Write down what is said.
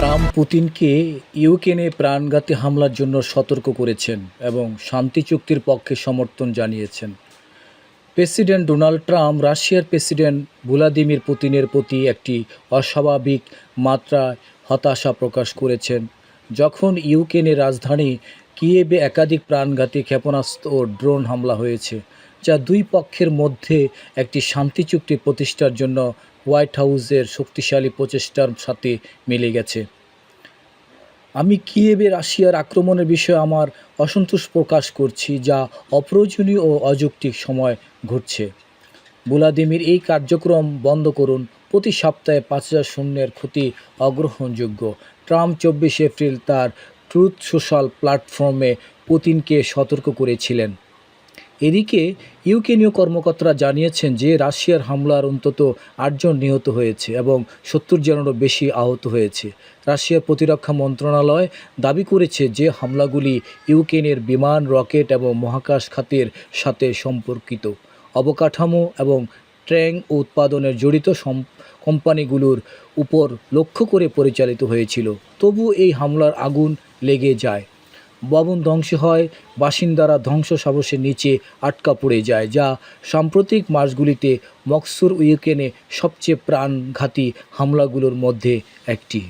Trump পুতিনকে ইউক্রেনে প্রাণঘাতী হামলার জন্য সতর্ক করেছেন এবং শান্তি চুক্তির পক্ষে সমর্থন জানিয়েছেন। প্রেসিডেন্ট ডোনাল্ড ট্রাম্প রাশিয়ার প্রেসিডেন্ট ভ্লাদিমির পুতিনের প্রতি একটি অস্বাভাবিক মাত্রায় হতাশা প্রকাশ করেছেন যখন ইউক্রেনের রাজধানী কিয়েভে একাধিক প্রাণঘাতী ক্ষেপণাস্ত্র ও ড্রোন হামলা হয়েছে, যা দুই পক্ষের মধ্যে একটি শান্তি চুক্তি প্রতিষ্ঠার জন্য হোয়াইট হাউসের শক্তিশালী প্রচেষ্টার সাথে মিলে গেছে। আমি কিয়েভে রাশিয়ার আক্রমণের বিষয়ে আমার অসন্তোষ প্রকাশ করছি, যা অপ্রয়োজনীয় ও অযৌক্তিক সময় ঘটছে। ভ্লাদিমির, এই কার্যক্রম বন্ধ করুন। প্রতি সপ্তাহে ৫,০০০ সৈন্যের ক্ষতি অগ্রহণযোগ্য। ট্রাম্প ২৪ এপ্রিল তার ট্রুথ সোশ্যাল প্ল্যাটফর্মে পুতিনকে সতর্ক করেছিলেন। এদিকে ইউক্রেনীয় কর্মকর্তারা জানিয়েছেন যে রাশিয়ার হামলার অন্তত ৮ জন নিহত হয়েছে এবং ৭০ জনেরও বেশি আহত হয়েছে। রাশিয়ার প্রতিরক্ষা মন্ত্রণালয় দাবি করেছে যে হামলাগুলি ইউক্রেনের বিমান, রকেট এবং মহাকাশ খাতের সাথে সম্পর্কিত। অবকাঠামো এবং ট্যাঙ্ক উৎপাদনের জড়িত কোম্পানিগুলোর উপর লক্ষ্য করে পরিচালিত হয়েছিল। তবুও এই হামলার আগুন লেগে যায়, ভবন ধ্বংস হয়, বাসিন্দারা ধ্বংসাবশেষের নিচে আটকা পড়ে যায়, যা সাম্প্রতিক মাসগুলিতে মস্কোর ইউক্রেনে সবচেয়ে প্রাণঘাতী হামলাগুলোর মধ্যে একটি।